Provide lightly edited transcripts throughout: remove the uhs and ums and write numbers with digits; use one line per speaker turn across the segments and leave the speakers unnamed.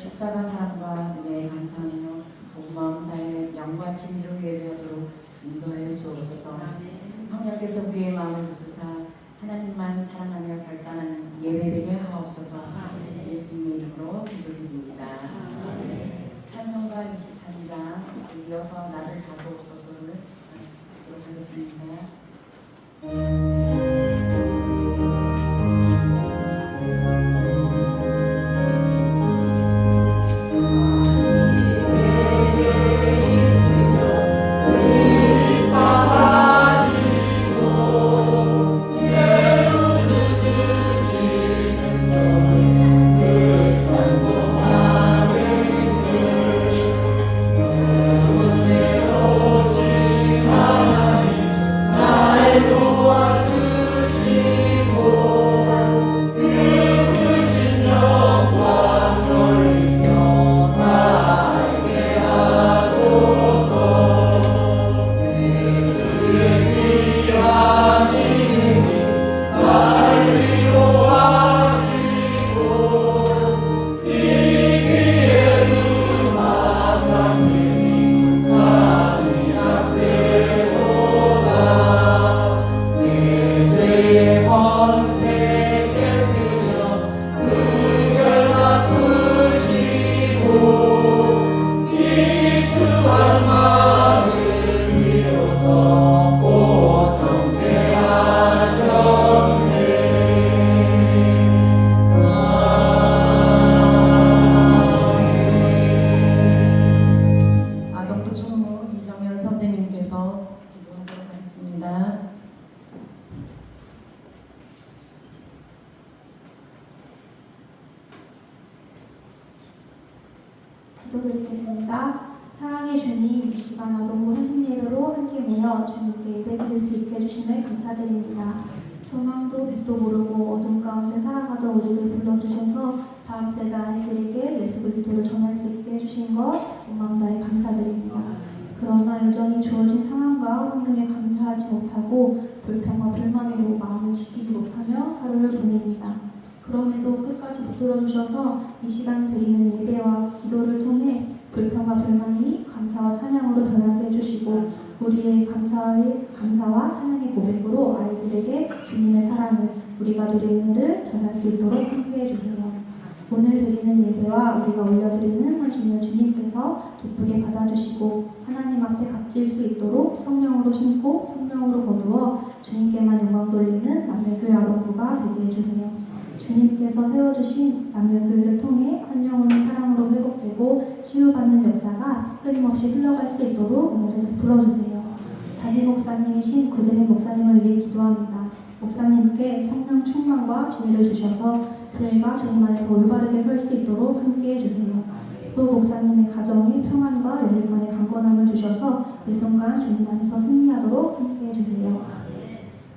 십자가 사랑과 은혜에 감사하며 복마음 다해 영과 진리로 예배하도록 인도하여 주옵소서. 성령께서 우리의 마음을 붙드사 하나님만 사랑하며 결단하는 예배되게 하옵소서. 예수님의 이름으로 기도드립니다. 찬송가 23장 이어서 나를 가두옵소서를 듣도록 하겠습니다.
기도드리겠습니다. 사랑의 주님, 이 시간 아동부 헌신예배로 함께 모여 주님께 예배드릴 수 있게 해주심을 감사드립니다. 소망도 빛도 모르고 어둠 가운데 살아가던 우리를 불러주셔서 다음 세대 아이들에게 예수 그리스도를 전할 수 있게 해주신 것 마음 다해 감사드립니다. 그러나 여전히 주어진 상황과 환경에 감사하지 못하고 불평과 불만으로 마음을 지키지 못하며 하루를 보냅니다. 그럼에도 끝까지 붙들어 주셔서 이 시간 드리는 예배와 기도를 통해 불평과 불만이 감사와 찬양으로 변하게 해주시고 우리의 감사와 찬양의 고백으로 아이들에게 주님의 사랑을 우리가 누린 은혜를 전할 수 있도록 함께 해주세요. 오늘 드리는 예배와 우리가 올려드리는 헌신을 주님께서 기쁘게 받아주시고 하나님 앞에 값질 수 있도록 성령으로 심고 성령으로 거두어 주님께만 영광 돌리는 남녀교회 아동부가 되게 해주세요. 주님께서 세워주신 남녀교회를 통해 한 영혼이 사랑으로 회복되고 치유받는 역사가 끊임없이 흘러갈 수 있도록 은혜를 베풀어주세요. 담임 목사님이신 구재민 목사님을 위해 기도합니다. 목사님께 성령 충만과 지혜를 주셔서 교회가 주님 안에서 올바르게 설 수 있도록 함께 해주세요. 또 목사님의 가정에 평안과 열릴만의 강건함을 주셔서 매 순간 주님 안에서 승리하도록 함께 해주세요.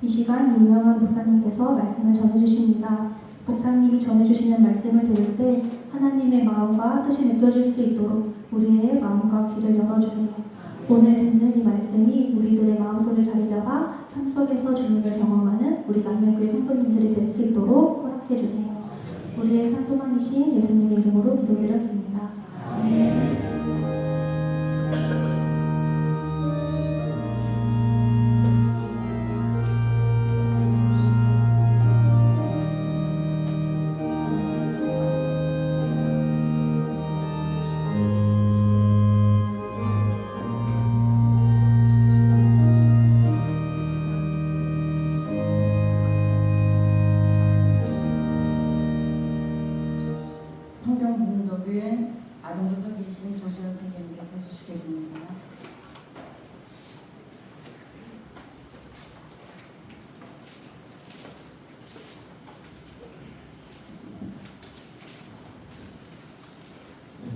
이 시간 유명한 목사님께서 말씀을 전해주십니다. 목사님이 전해주시는 말씀을 들을 때 하나님의 마음과 뜻이 느껴질 수 있도록 우리의 마음과 귀를 열어주세요. 오늘 듣는 이 말씀이 우리들의 마음속에 자리잡아 삶 속에서 주님을 경험하는 우리 남녀교회 성도님들이 될 수 있도록 허락해주세요. 우리의 산소만이신 예수님의 이름으로 기도드렸습니다. 아멘.
성경공동교회 아동부서 계신 조시현 선생님께서 해주시겠습니다.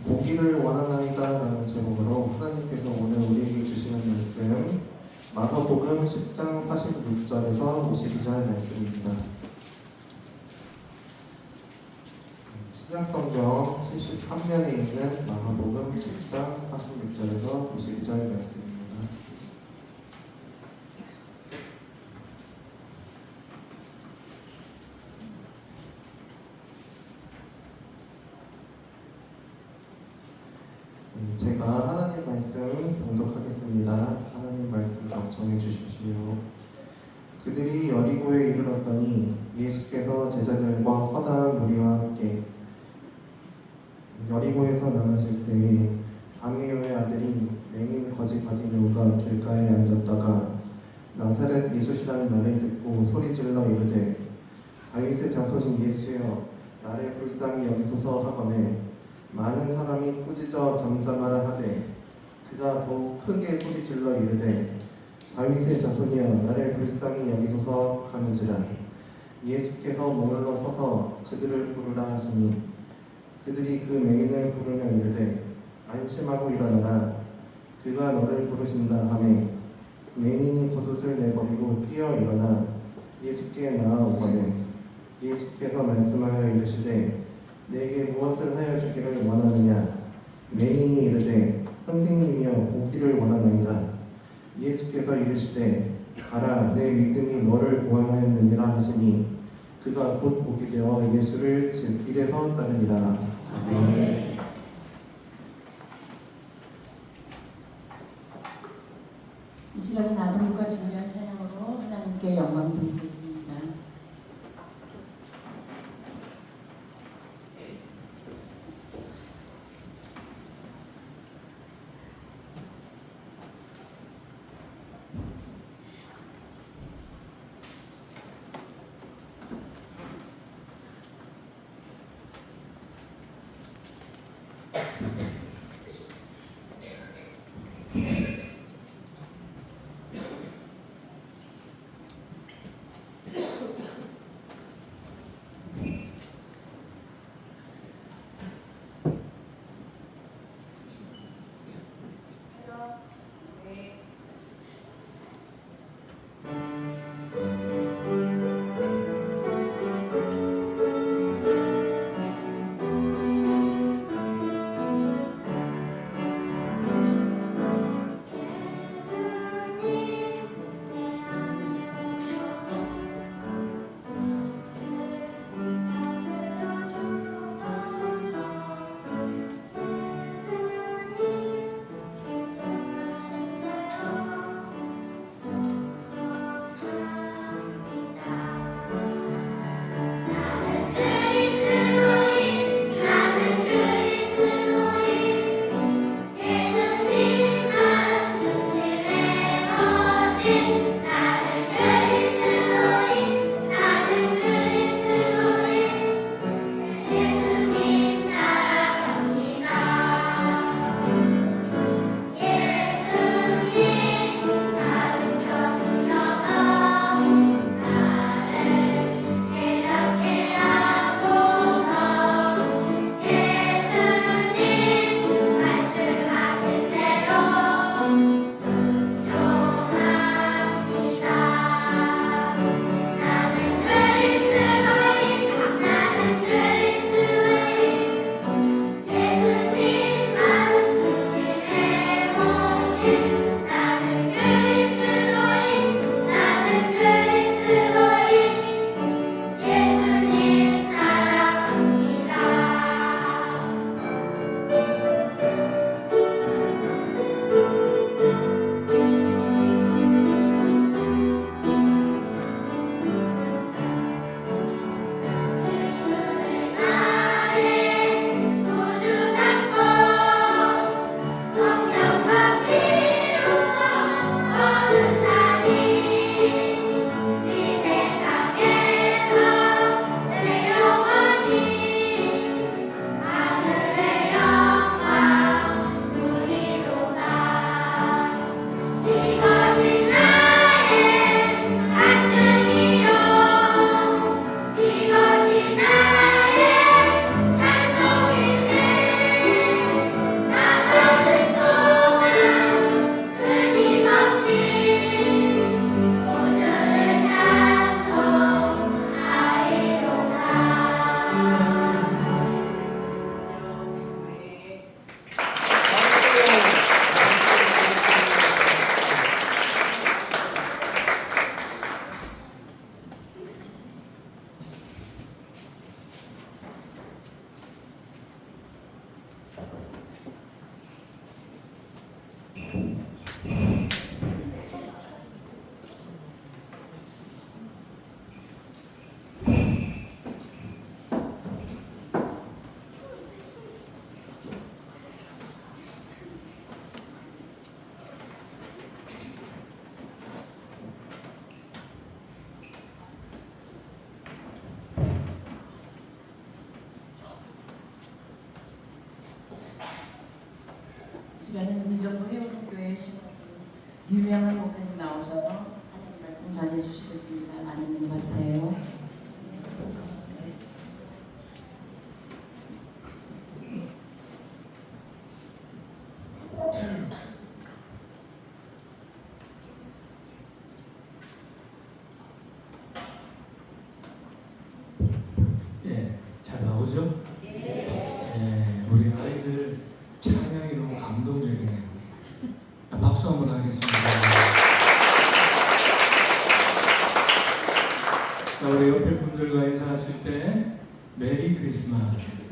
보기를 원하나이다라는 제목으로 하나님께서 오늘 우리에게 주시는 말씀 마가복음 10장 46절에서 52절 말씀입니다. 신약성경 73면에 있는 마가복음 10장 46절에서 52절 말씀입니다. 제가 하나님 말씀 봉독하겠습니다. 하나님 말씀 경청해 주십시오. 그들이 여리고에 이르렀더니 예수께서 제자들과 허다한 무리와 함께 여리고에서 나가실 때에 다미오의 아들인 맹인 거지 바디메오가 길가에 앉았다가 나사렛 예수시라는 말을 듣고 소리질러 이르되 다윗의 자손 예수여 나를 불쌍히 여기소서 하거늘 많은 사람이 꾸짖어 잠잠하라 하되 그가 더욱 크게 소리질러 이르되 다윗의 자손이여 나를 불쌍히 여기소서 하는지라. 예수께서 머물러 서서 그들을 부르라 하시니 그들이 그 맹인을 부르며 이르되 안심하고 일어나라 그가 너를 부르신다 하매 맹인이 겉옷을 내버리고 뛰어 일어나 예수께 나아오거늘 예수께서 말씀하여 이르시되 내게 무엇을 하여 주기를 원하느냐. 맹인이 이르되 선생님이여 보기를 원하나이다. 예수께서 이르시되 가라 내 믿음이 너를 구원하였느니라 하시니 그가 곧 보게 되어 예수를 길에서 따르니라. 아멘.
이 시간에 아동과 진리한 찬양으로 하나님께 영광 돌리겠습니다. 시간에는 의정부 회원교회 신부신 유명한 목사님 나오셔서 하나님 말씀 전해 주시겠습니다. 많은 은혜 받으세요.
예, 잘 나오죠? 예, 우리 아이들 찬양이 너무 감동적이네요. 자, 박수 한번 하겠습니다. 자, 우리 옆에 분들과 인사하실 때 메리 크리스마스.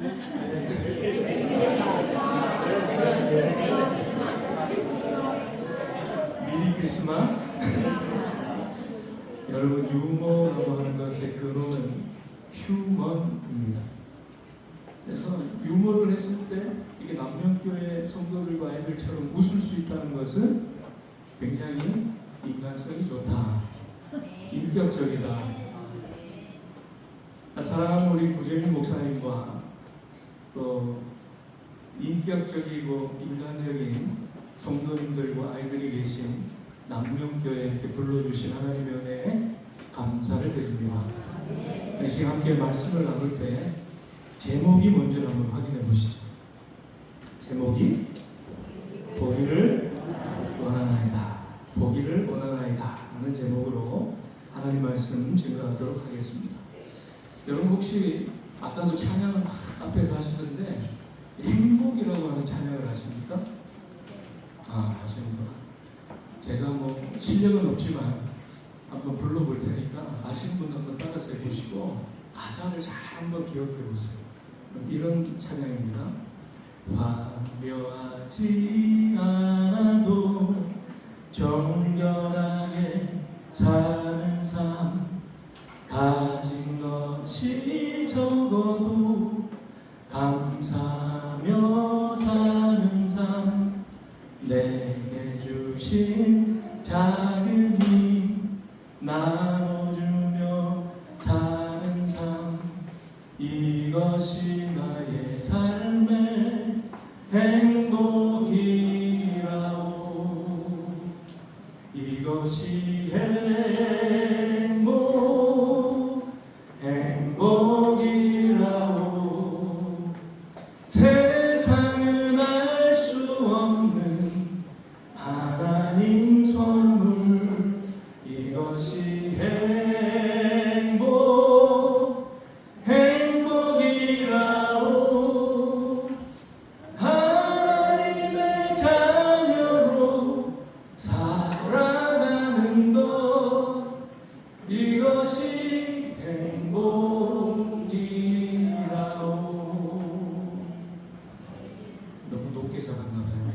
미리 크리스마스. 여러분, 유머라고 하는 것의 근원은 휴먼입니다. 그래서 유머를 했을 때 이게 남녀교회 성도들과 아이들처럼 웃을 수 있다는 것은 굉장히 인간성이 좋다, 인격적이다. 사랑하는 우리 구재민 목사님과 또 인격적이고 인간적인 성도님들과 아이들이 계신 남명교회에 이렇게 불러주신 하나님의 은혜에 감사를 드립니다. 이 시간 함께 말씀을 나눌 때 제목이 뭔지 한번 확인해 보시죠. 제목이 보기를 원하나이다. 보기를 원하나이다 하는 제목으로 하나님 말씀 증거하도록 하겠습니다. 여러분 혹시 아까도 찬양을 막 앞에서 하시던데 행복이라고 하는 찬양을 아십니까? 아시는구나. 제가 뭐 실력은 없지만 한번 불러볼 테니까 아시는 분 한번 따라서 해보시고 가사를 잘 한번 기억해 보세요. 이런 찬양입니다. 화려하지 않아도 정결하게 사는 삶, 가진 것이 적어도 감사하며 사는 삶, 내게 주신 작은 힘 나눠주며 사는 삶, 이것이 나의 삶의 행복이라오. 이것이 행복이라오. 세상은 알 수 없는 하나님 선물, 이것이 행복이라오. 하나님의 자녀로 살아가는 것, 이것이 행복이라오. 너무 높게 잡았나봐요.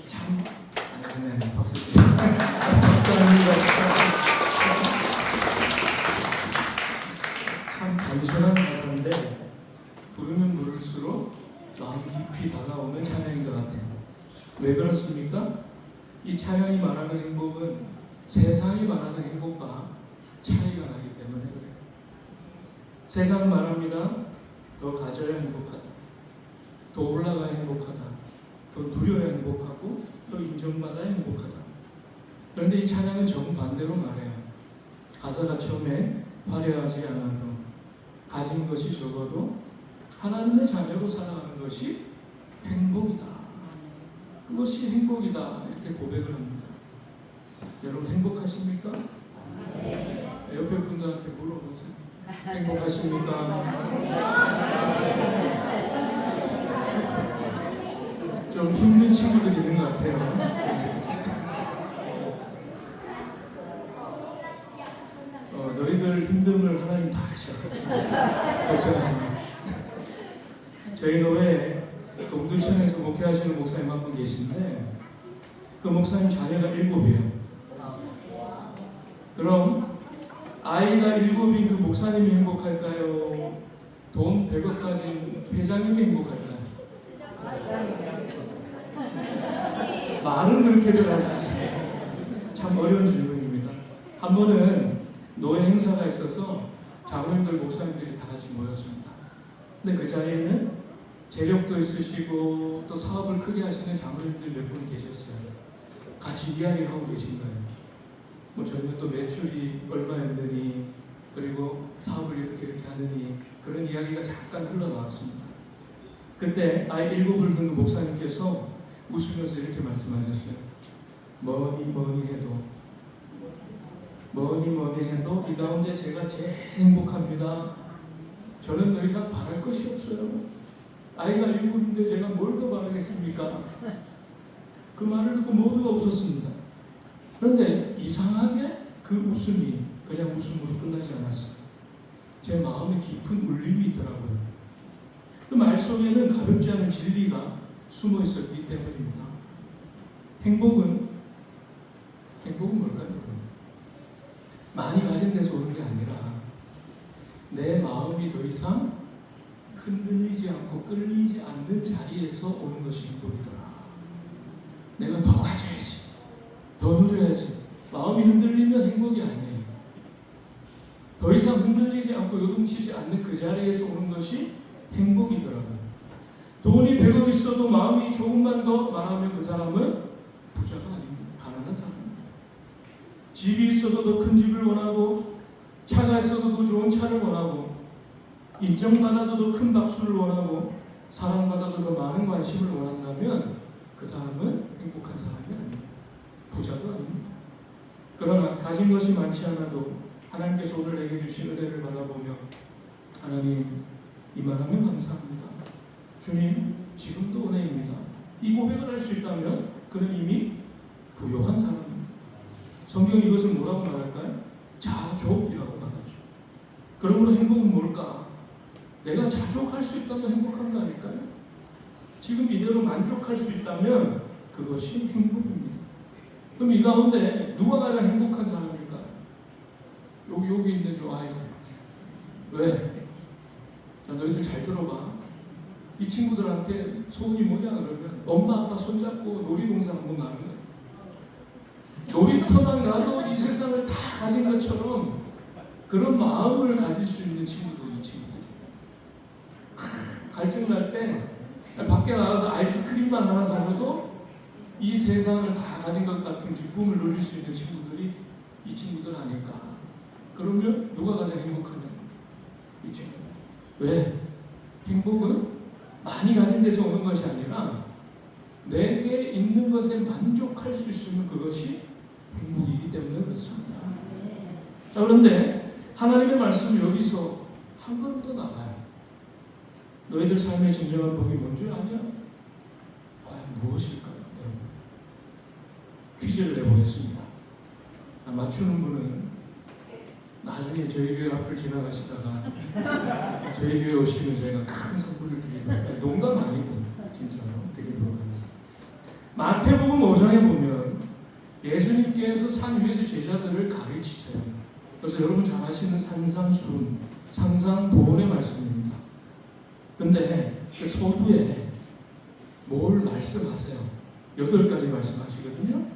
참, 네, 박수 주세요. 박수합니다. 참 단순한 가사인데 부르면 부를수록 마음 깊이 다가오는 찬양인 것 같아요. 왜 그렇습니까? 이 찬양이 말하는 행복은 세상이 말하는 행복과 차이가 나기 때문에 그래요. 세상은 말합니다. 더 가져야 행복하다, 더 올라가야 행복하다, 더 누려야 행복하고 더 인정받아야 행복하다. 그런데 이 찬양은 정반대로 말해요. 가사가 처음에 화려하지 않아도 가진 것이 적어도 하나님의 자녀로 살아가는 것이 행복이다, 그것이 행복이다, 이렇게 고백을 합니다. 여러분 행복하십니까? 옆에 분들한테 물어보세요. 행복하십니까? 좀 힘든 친구들이 있는 것 같아요. 너희들 힘듦을 하나님 다 아셔. 걱정하지 마. 저희 교회에 동두천에서 목회하시는 목사님 한 분 계신데 그 목사님 자녀가 7이에요. 그럼 아이가 7인 그 목사님이 행복할까요? 돈 100억 가진 회장님이 행복할까요? 말은 그렇게들 하시죠. 참 어려운 질문입니다. 한 번은 노예 행사가 있어서 장로님들 목사님들이 다 같이 모였습니다. 근데 그 자리에는 재력도 있으시고 또 사업을 크게 하시는 장로님들 몇 분 계셨어요. 같이 이야기를 하고 계신 거예요. 뭐 저는 또 매출이 얼마였느니 그리고 사업을 이렇게 하느니 그런 이야기가 잠깐 흘러나왔습니다. 그때 아이 7을 둔 목사님께서 웃으면서 이렇게 말씀하셨어요. 뭐니 해도 이 가운데 제가 제일 행복합니다. 저는 더 이상 바랄 것이 없어요. 아이가 7인데 제가 뭘 더 바라겠습니까? 그 말을 듣고 모두가 웃었습니다. 그런데 이상하게 그 웃음이 그냥 웃음으로 끝나지 않았어요. 제 마음에 깊은 울림이 있더라고요. 그 말 속에는 가볍지 않은 진리가 숨어 있었기 때문입니다. 행복은 뭘까요? 많이 가진 데서 오는 게 아니라 내 마음이 더 이상 흔들리지 않고 끌리지 않는 자리에서 오는 것이 행복이더라. 내가 더 가져야지, 더 누려야지. 마음이 흔들리면 행복이 아니에요. 더 이상 흔들리지 않고 요동치지 않는 그 자리에서 오는 것이 행복이더라고요. 돈이 100억 있어도 마음이 조금만 더 말하면 그 사람은 부자가 아닙니다. 가난한 사람입니다. 집이 있어도 더 큰 집을 원하고 차가 있어도 더 좋은 차를 원하고 인정받아도 더 큰 박수를 원하고 사랑받아도 더 많은 관심을 원한다면 그 사람은 행복한 사람이 아닙니다. 부자도 아닙니다. 그러나 가진 것이 많지 않아도 하나님께서 오늘 내게 주신 은혜를 바라보며 하나님 이만하면 감사합니다. 주님 지금도 은혜입니다. 이 고백을 할 수 있다면 그는 이미 부요한 사람입니다. 성경이 이것을 뭐라고 말할까요? 자족이라고 말하죠. 그러므로 행복은 뭘까? 내가 자족할 수 있다면 행복한 거 아닐까요? 지금 이대로 만족할 수 있다면 그것이 행복입니다. 그럼 이 가운데 누가 가장 행복한 사람일까? 여기 있는 저 아이들. 왜? 자, 너희들 잘 들어봐. 이 친구들한테 소원이 뭐냐 그러면 엄마 아빠 손잡고 놀이동산 한번 가는 거야. 놀이터만 가도 이 세상을 다 가진 것처럼 그런 마음을 가질 수 있는 친구들이 이 친구들이. 갈증 날 때 밖에 나가서 아이스크림만 하나 사줘도 이 세상을 다 가진 것 같은 기쁨을 누릴 수 있는 친구들이 이 친구들 아닐까. 그러면 누가 가장 행복하냐? 이 친구들. 왜? 행복은 많이 가진 데서 오는 것이 아니라 내게 있는 것에 만족할 수 있으면 그것이 행복이기 때문에 그렇습니다. 자, 그런데 하나님의 말씀이 여기서 한 번 더 나가요. 너희들 삶의 진정한 복이 뭔 줄 아냐? 과연 무엇일까요? 퀴즈를 내보겠습니다. 맞추는 분은 나중에 저희 교회 앞을 지나가시다가 저희 교회 오시면 저희가 큰 선물을 드리도록, 농담 아니고 진짜로 드리도록 하겠습니다. 마태복음 5장에 보면 예수님께서 산 위에서 제자들을 가르치세요. 그래서 여러분 잘 아시는 산상수훈, 상상보훈의 말씀입니다. 근데 그 서두에 뭘 말씀하세요? 8가지 말씀하시거든요.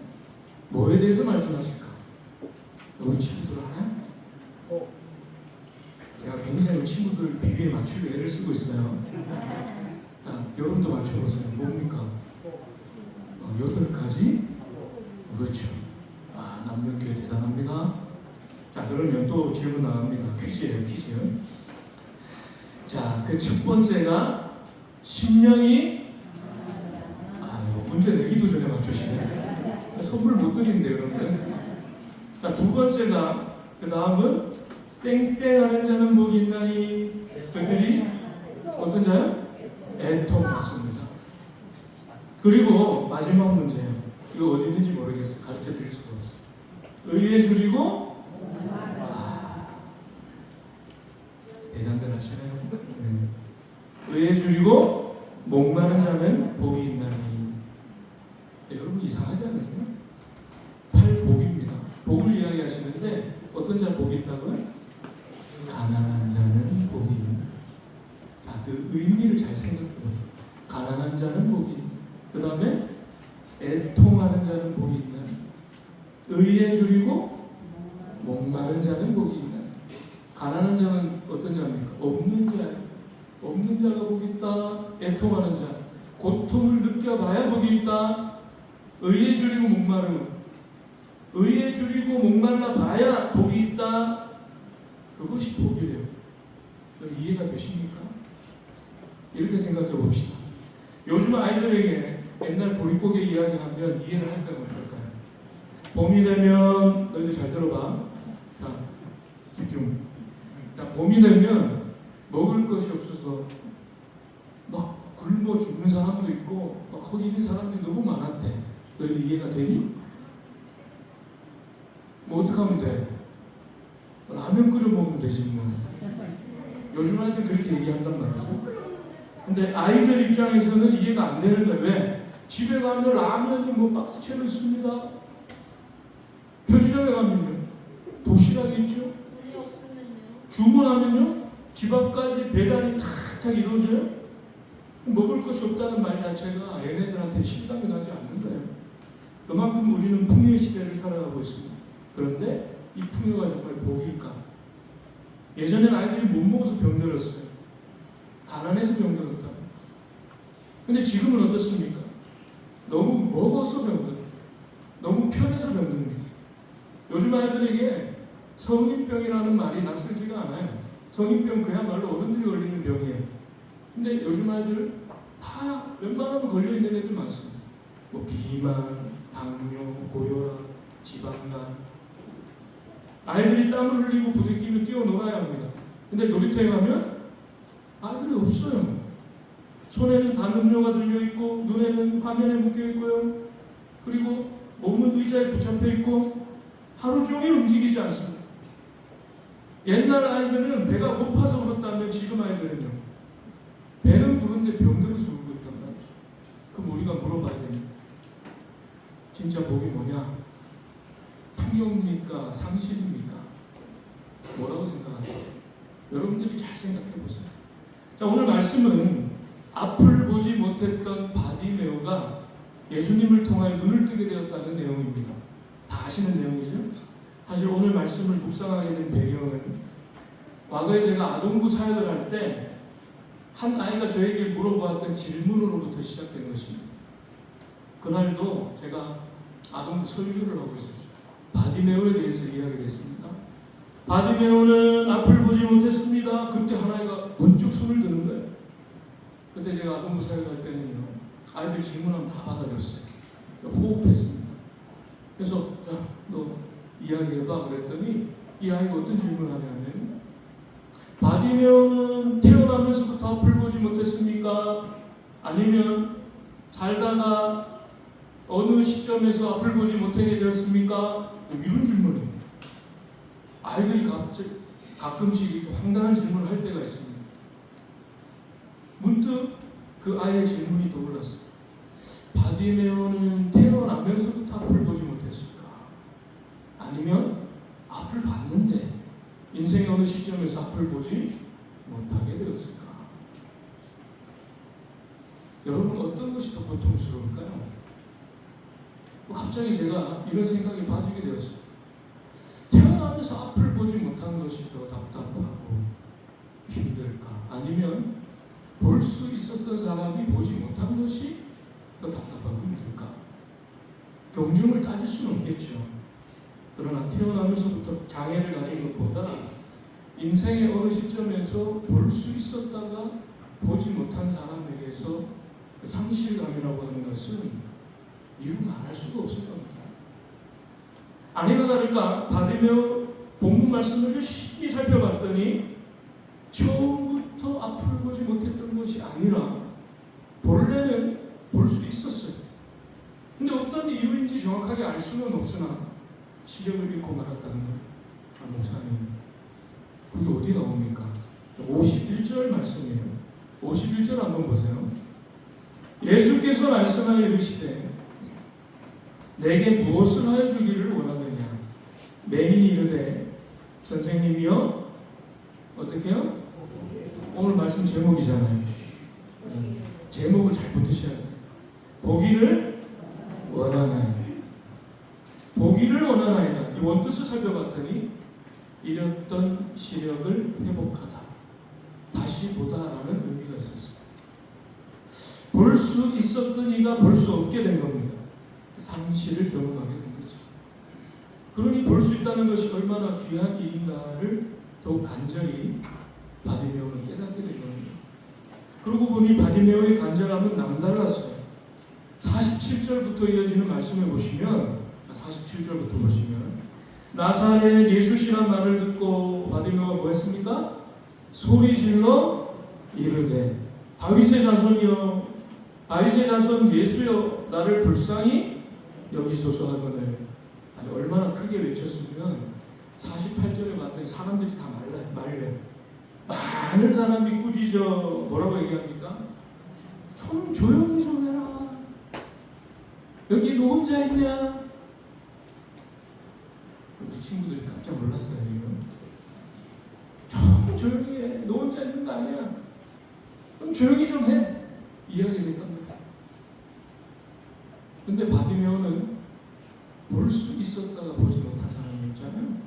뭐에 대해서 말씀하실까? 우리 친구들 알아요? 제가 굉장히 친구들 비비에 맞추려 애를 쓰고 있어요. 자, 여러분도 맞춰보세요. 뭡니까? 8가지? 그렇죠. 남명교회 대단합니다. 자, 그러면 또 질문 나갑니다. 퀴즈예요, 퀴즈. 자, 그 첫 번째가 심령이 문제 내기도 전에 맞추시네. 선물 못 드리는데 그러면. 자, 두 번째가 그 다음은 땡땡하는 자는 복이 있나니 그들이 어떤 자요? 애통 받습니다. 그리고 마지막 문제예요. 이거 어디 있는지 모르겠어. 가르쳐 드릴 수가 없어. 의에 줄이고 대단들 하시네요. 네. 의에 줄이고 목마른 자는 복이 있나니. 네, 여러분 이상하지 않으세요? 8복입니다. 복을 이야기하시는데 어떤 자 복이 있다고요? 가난한 자는 복이 있나. 자, 그 의미를 잘 생각해보세요. 가난한 자는 복이 있나. 그 다음에 애통하는 자는 복이 있나. 의에 줄이고 목마른 자는 복이 있나. 가난한 자는 어떤 자입니까? 없는 자예요. 없는 자가 복이 있다. 애통하는 자, 고통을 느껴봐야 복이 있다. 의에 줄이고 목마르고, 의에 줄이고 목말라 봐야 복이 있다. 그것이 복이래요. 이해가 되십니까? 이렇게 생각해 봅시다. 요즘 아이들에게 옛날 보릿고개 이야기하면 이해를 할까요? 못할까요? 봄이 되면, 너희들 잘 들어봐. 자, 집중. 자, 봄이 되면 먹을 것이 없어서 막 굶어 죽는 사람도 있고 막 거기 있는 사람들이 너무 많았대. 너희들 이해가 되니? 뭐 어떻게 하면 돼? 라면 끓여 먹으면 되지 뭐. 요즘 아이들 그렇게 얘기한단 말이죠. 근데 아이들 입장에서는 이해가 안 되는 거예요. 왜? 집에 가면 라면이 뭐 박스채로 있습니다. 편의점에 가면요, 도시락이 있죠. 주문하면요, 집 앞까지 배달이 탁탁 이루어져요. 먹을 것이 없다는 말 자체가 얘네들한테 실감이 나지 않는 거예요. 그만큼 우리는 풍요의 시대를 살아가고 있습니다. 그런데 이 풍요가 정말 복일까? 예전에는 아이들이 못 먹어서 병들었어요. 가난해서 병들었다. 근데 지금은 어떻습니까? 너무 먹어서 병들어요. 너무 편해서 병듭니다. 요즘 아이들에게 성인병이라는 말이 낯설지가 않아요. 성인병 그야말로 어른들이 걸리는 병이에요. 근데 요즘 아이들 다 웬만하면 걸려있는 애들 많습니다. 뭐 비만, 당뇨, 고혈압, 지방간. 아이들이 땀을 흘리고 부대끼며 뛰어놀아야 합니다. 근데 놀이터에 가면 아이들이 없어요. 손에는 단 음료가 들려있고 눈에는 화면에 묶여있고요. 그리고 몸은 의자에 붙잡혀 있고 하루 종일 움직이지 않습니다. 옛날 아이들은 배가 고파서 울었다면 지금 아이들은요, 배는 부른데 병들어서 울고 있단 말이죠. 그럼 우리가 물어봐야 됩니다. 진짜 복이 뭐냐? 풍요입니까? 상실입니까? 뭐라고 생각하세요? 여러분들이 잘 생각해 보세요. 자, 오늘 말씀은 앞을 보지 못했던 바디메오가 예수님을 통하여 눈을 뜨게 되었다는 내용입니다. 다 아시는 내용이죠? 사실 오늘 말씀을 묵상하게 된 배경은 과거에 제가 아동부 사역을 할 때 한 아이가 저에게 물어보았던 질문으로부터 시작된 것입니다. 그날도 제가 아동부 설교를 하고 있었어요. 바디메오에 대해서 이야기했습니다. 바디메오는 앞을 보지 못했습니다. 그때 한 아이가 번쩍 손을 드는 거예요. 그때 제가 아동부 사역할 때는요, 아이들 질문하면 다 받아줬어요. 호흡했습니다. 그래서 자, 너 이야기해봐 그랬더니 이 아이가 어떤 질문을 하냐면, 바디메오는 태어나면서부터 앞을 보지 못했습니까? 아니면 살다가 어느 시점에서 앞을 보지 못하게 되었습니까? 이런 질문이에요. 아이들이 가끔씩 황당한 질문을 할 때가 있습니다. 문득 그 아이의 질문이 떠올랐어요. 바디메오는 태어나면서부터 앞을 보지 못했을까? 아니면 앞을 봤는데 인생의 어느 시점에서 앞을 보지 못하게 되었을까? 여러분, 어떤 것이 더 고통스러울까요? 갑자기 제가 이런 생각에 빠지게 되었어요. 태어나면서 앞을 보지 못한 것이 더 답답하고 힘들까? 아니면 볼 수 있었던 사람이 보지 못한 것이 더 답답하고 힘들까? 경중을 따질 수는 없겠죠. 그러나 태어나면서부터 장애를 가진 것보다 인생의 어느 시점에서 볼 수 있었다가 보지 못한 사람에게서 그 상실감이라고 하는 것은 이루 말할 수가 없을 겁니다. 아니나 다를까 바디메오 본문 말씀을 열심히 살펴봤더니 처음부터 앞을 보지 못했던 것이 아니라 본래는 볼 수 있었어요. 근데 어떤 이유인지 정확하게 알 수는 없으나 시력을 잃고 말았다는 거예요. 목사님, 그게 어디 나옵니까? 51절 말씀이에요. 51절 한번 보세요. 예수께서 말씀하여 이르시되 내게 무엇을 하여 주기를 원하느냐? 맹인이 이르되 선생님이여, 어떻게요? 오늘 말씀 제목이잖아요. 제목을 잘 붙으셔야 돼요. 보기를 원하나이다. 보기를 원하나이다. 이 원뜻을 살펴봤더니 잃었던 시력을 회복하다. 다시 다시 보다라는 의미가 있었어요. 볼 수 있었던 이가 볼 수 없게 된 겁니다. 상실을 경험하게 된 거죠. 그러니 볼 수 있다는 것이 얼마나 귀한 일인가를 더욱 간절히 바디메오는 깨닫게 된 겁니다. 그러고 보니 바디메오의 간절함은 남달랐어요. 47절부터 이어지는 말씀을 보시면 47절부터 보시면 나사렛 예수시란 말을 듣고 바디메오가 뭐 했습니까? 소리질러 이르되 다윗의 자손이여 다윗의 자손 예수여 나를 불쌍히 여기소서 하거늘. 아니 얼마나 크게 외쳤으면 48절에 봤더니 사람들이 다 말려요. 많은 사람이 꾸짖어 뭐라고 얘기합니까? 좀 조용히 좀 해라. 여기 너 혼자 있냐? 우리 친구들이 깜짝 놀랐어요. 좀 조용히 해. 너 혼자 있는 거 아니야. 그럼 조용히 좀 해. 이야기를 했단 말이야. 근데 바디메오는 볼 수 있었다가 보지 못한 사람이었잖아요.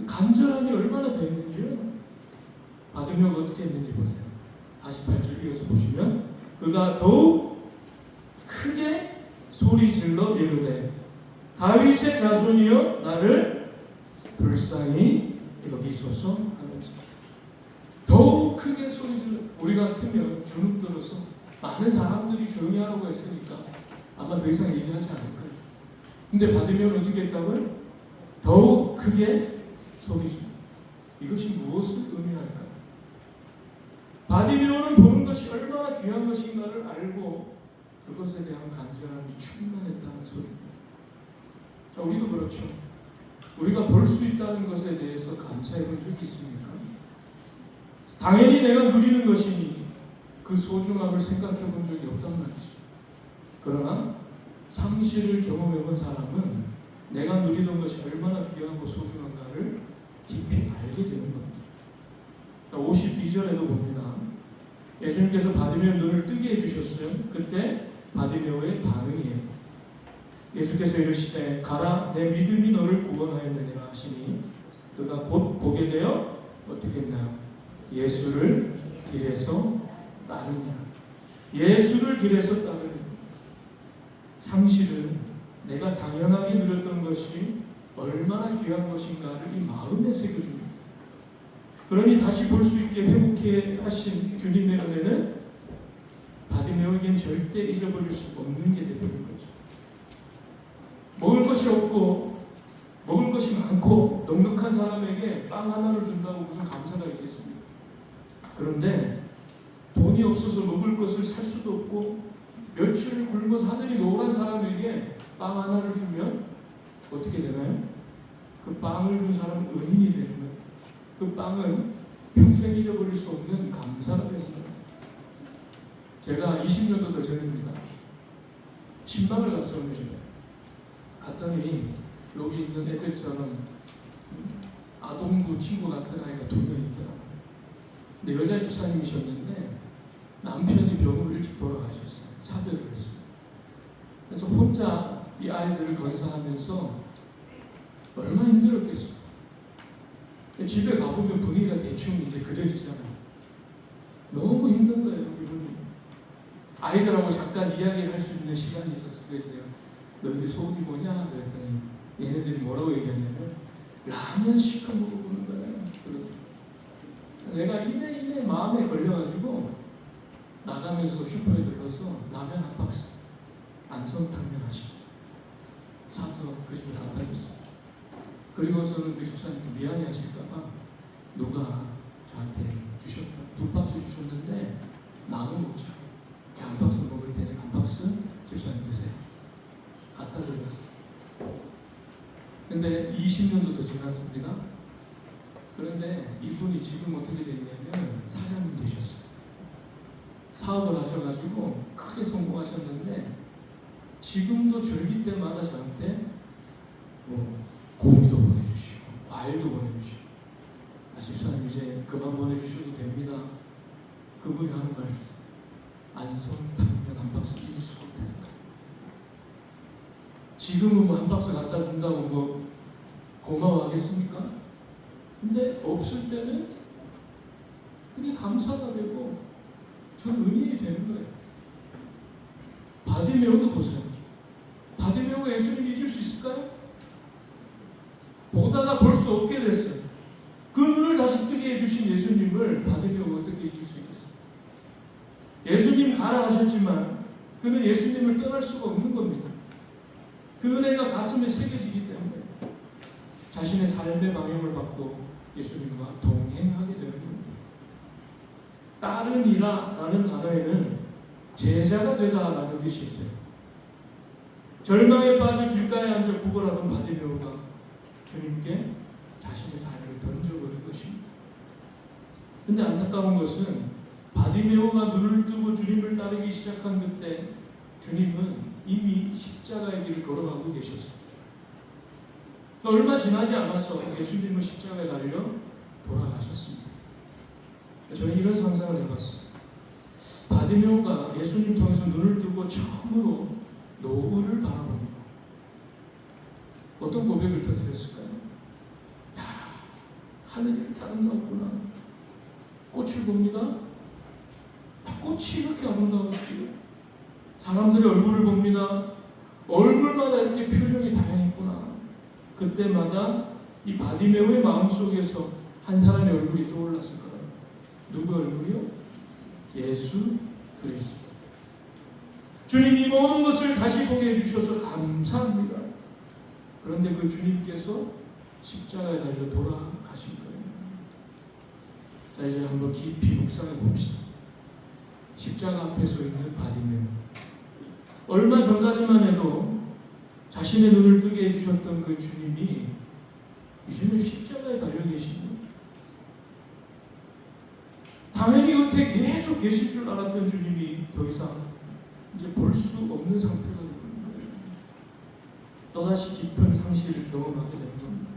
간절함이 얼마나 되었는지요. 바디메오가 어떻게 했는지 보세요. 48절 이어서 보시면 그가 더욱 크게 소리질러 이르되 다윗의 자손이여 나를 불쌍히 여기소서 하면서 더욱 크게 소리질러. 우리 같으면 주눅 들어서 많은 사람들이 조용히 하라고 했으니까 아마 더 이상 얘기하지 않을 거예요. 근데 바디메오는 어떻게 했다고요? 더욱 크게 소리질러. 이것이 무엇을 의미할까요? 바디메오는 보는 것이 얼마나 귀한 것인가를 알고 그것에 대한 간절함이 충만했다는 소리입니다. 자, 우리도 그렇죠. 우리가 볼 수 있다는 것에 대해서 감사해 본 적이 있습니까? 당연히 내가 누리는 것이니 그 소중함을 생각해 본 적이 없단 말이죠. 그러나 상실을 경험해 본 사람은 내가 누리던 것이 얼마나 귀하고 소중한가를 깊이 알게 되는 겁니다. 52절에도 봅니다. 예수님께서 바디메오 눈을 뜨게 해주셨어요. 그때 바디메오의 반응이에요. 예수께서 이르시되 가라 내 믿음이 너를 구원하였느니라 하시니 그가 곧 보게 되어 어떻게 했나요? 예수를 길에서 따르냐. 예수를 길에서 따르냐. 상실은 내가 당연하게 누렸던 것이 얼마나 귀한 것인가를 이 마음에 새겨줍니다. 그러니 다시 볼 수 있게 회복해 하신 주님의 은혜는 바디메오에겐 절대 잊어버릴 수 없는 게 되버린 거죠. 먹을 것이 없고 먹을 것이 많고 넉넉한 사람에게 빵 하나를 준다고 무슨 감사가 있겠습니까? 그런데 돈이 없어서 먹을 것을 살 수도 없고 며칠 굶어서 하늘이 노란 사람에게 빵 하나를 주면 어떻게 되나요? 그 빵을 준 사람은 은인이 되는 거예요. 그 빵은 평생 잊어버릴 수 없는 감사가 되는 거예요. 제가 20년도 더 전입니다. 신방을 갔어요. 어느 집에. 갔더니 여기 있는 애들처럼 아동부 친구 같은 아이가 2명 있더라고요. 근데 여자 집사님이셨는데 남편이 병으로 일찍 돌아가셨어요. 사별을 했어요. 그래서 혼자 이 아이들을 건사하면서 얼마나 힘들었겠어요. 집에 가보면 분위기가 대충 이제 그려지잖아요. 너무 힘든 거예요, 이분이. 아이들하고 잠깐 이야기를 할 수 있는 시간이 있었을 거예요. 너희들 소원이 뭐냐? 그랬더니 얘네들이 뭐라고 얘기했냐면 라면 시켜 먹어보는 거예요. 내가 이내 마음에 걸려가지고 나가면서 슈퍼에 들러서 라면 한 박스 안성탕면 하시죠. 사서 그 집에 갖다 줬어요. 그리고서는 그 집사님 미안해 하실까봐 누가 저한테 주셨다. 2박스 주셨는데 나눠 먹자. 한 박스 먹을 테니 한 박스 집사님 드세요. 갖다 드렸어요. 근데 20년도 더 지났습니다. 그런데 이분이 지금 어떻게 됐냐면 사장님 되셨어요. 사업을 하셔가지고 크게 성공하셨는데 지금도 절기 때마다 저한테 뭐 고기도 보내주시고 과일도 보내주시고 집사님 이제 그만 보내주셔도 됩니다. 그분이 하는 말이 있어요. 안성탕면 한 박스 잊을 수가 없다니까. 지금은 뭐 한 박스 갖다 준다고 뭐 고마워하겠습니까? 근데 없을 때는 그게 감사가 되고 저는 은인이 되는 거예요. 바디메오도 보세요. 바디메오가 예수님 잊을 수 있을까요? 보다가 볼 수 없게 됐어요. 그 눈을 다시 뜨게 해주신 예수님을 바디메오가 어떻게 잊을 수 있겠어요? 예수님 가라 하셨지만 그는 예수님을 떠날 수가 없는 겁니다. 그 은혜가 가슴에 새겨지기 때문에 자신의 삶의 방향을 바꿔 예수님과 동행하게 되는 겁니다. 따르니라 라는 단어에는 제자가 되다라는 뜻이 있어요. 절망에 빠져 길가에 앉아 구걸하던 바디메오가 주님께 자신의 삶을 던져버린 것입니다. 근데 안타까운 것은 바디메오가 눈을 뜨고 주님을 따르기 시작한 그때 주님은 이미 십자가의 길을 걸어가고 계셨습니다. 얼마 지나지 않아서 예수님은 십자가에 달려 돌아가셨습니다. 저는 이런 상상을 해봤어요. 바디메오가 예수님 통해서 눈을 뜨고 처음으로 노을을 바라봅니다. 어떤 고백을 터뜨렸을까요? 야, 하늘이 이렇게 아름답구나. 꽃을 봅니다. 꽃이 이렇게 아름다웠지. 사람들의 얼굴을 봅니다. 얼굴마다 이렇게 표정이 다양했구나. 그때마다 이 바디메오의 마음속에서 한 사람의 얼굴이 떠올랐을 거예요. 누구 얼굴이요? 예수 그리스도. 주님이 모든 것을 다시 보게 해주셔서 감사합니다. 그런데 그 주님께서 십자가에 달려 돌아가신 거예요. 자, 이제 한번 깊이 묵상해 봅시다. 십자가 앞에 서 있는 바디메오. 얼마 전까지만 해도 자신의 눈을 뜨게 해주셨던 그 주님이 이제는 십자가에 달려 계시네요. 당연히 곁에 계속 계실 줄 알았던 주님이 더 이상 이제 볼 수 없는 상태가 되는 거예요. 또다시 깊은 상실을 경험하게 되는 겁니다.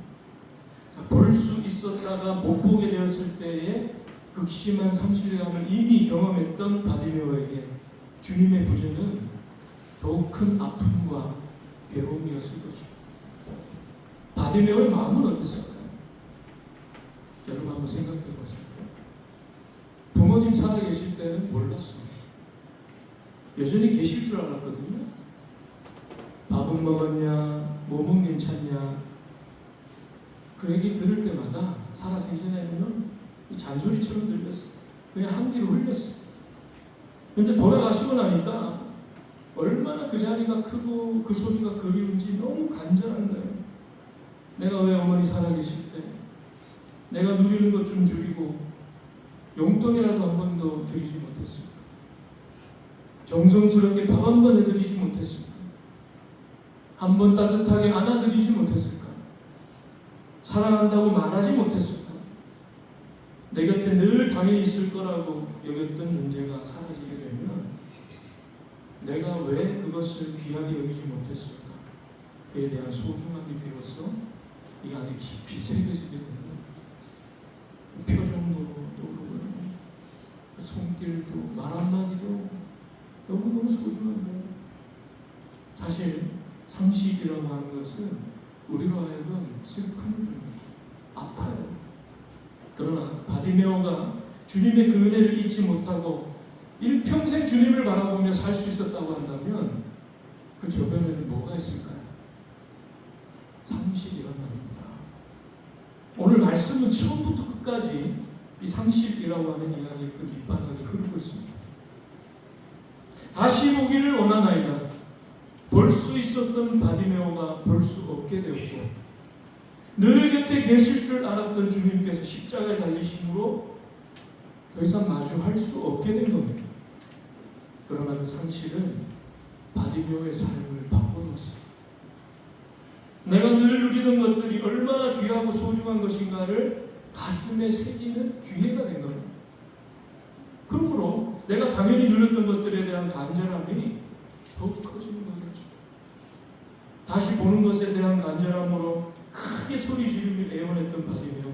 볼 수 있었다가 못 보게 되었을 때의 극심한 상실감을 이미 경험했던 바디메오에게 주님의 부재는 더욱 큰 아픔과 괴로움이었을 것입니다. 바디메오의 마음은 어땠을까요? 여러분 한번 생각해 보세요. 부모님 살아계실 때는 몰랐어요. 여전히 계실 줄 알았거든요. 밥은 먹었냐, 몸은 괜찮냐. 그 얘기 들을 때마다 살아서 이전에는 잔소리처럼 들렸어요. 그냥 한 귀로 흘렸어요. 근데 돌아가시고 나니까 얼마나 그 자리가 크고 그 소리가 그리운지 너무 간절한 거예요. 내가 왜 어머니 살아계실 때 내가 누리는 것 좀 줄이고 용돈이라도 한 번도 드리지 못했을까? 정성스럽게 밥 한 번 해드리지 못했을까? 한 번 따뜻하게 안아드리지 못했을까? 사랑한다고 말하지 못했을까? 내 곁에 늘 당연히 있을 거라고 여겼던 존재가 사라지게 되면 내가 왜 그것을 귀하게 여기지 못했을까? 그에 대한 소중함이 비로소 이 안에 깊이 새겨지게 되는 거예요. 표정도 떠오르고요. 손길도 말 한마디도 너무너무 소중한 거예요. 사실 상식이라고 하는 것은 우리로 하여금 슬픔을 줍니다. 아파요. 그러나 바디메오가 주님의 그 은혜를 잊지 못하고 일평생 주님을 바라보며 살 수 있었다고 한다면 그 저변에는 뭐가 있을까요? 상실이란 말입니다. 오늘 말씀은 처음부터 끝까지 이 상실이라고 하는 이야기의 그 밑바닥에 흐르고 있습니다. 다시 보기를 원하나이다. 볼 수 있었던 바디메오가 볼 수 없게 되었고 늘 곁에 계실 줄 알았던 주님께서 십자가에 달리심으로 더 이상 마주할 수 없게 된 겁니다. 그러나 그 상실은 바디메오의 삶을 바꿔놓았어요. 내가 늘 누리던 것들이 얼마나 귀하고 소중한 것인가를 가슴에 새기는 기회가 된 겁니다. 그러므로 내가 당연히 누렸던 것들에 대한 간절함이 더욱 커지는 거죠. 다시 보는 것에 대한 간절함으로 크게 소리 지르며 애원했던 바디메오.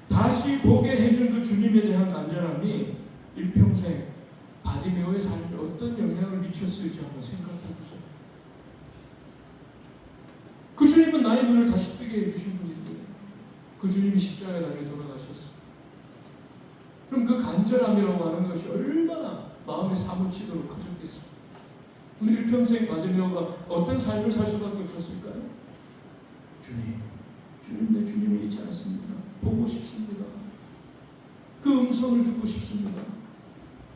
다시 보게 해준 그 주님에 대한 간절함이 일평생 바디메오의 삶에 어떤 영향을 미쳤을지 한번 생각해 보세요. 그 주님은 나의 눈을 다시 뜨게 해주신 분인데 그 주님이 십자가에 달려 돌아가셨어요. 그럼 그 간절함이라고 하는 것이 얼마나 마음에 사무치도록 커졌겠습니까? 우리 일평생 바디메오가 어떤 삶을 살 수밖에 없었을까요? 주님 내 주님을 잊지 않습니다. 보고 싶습니다. 그 음성을 듣고 싶습니다.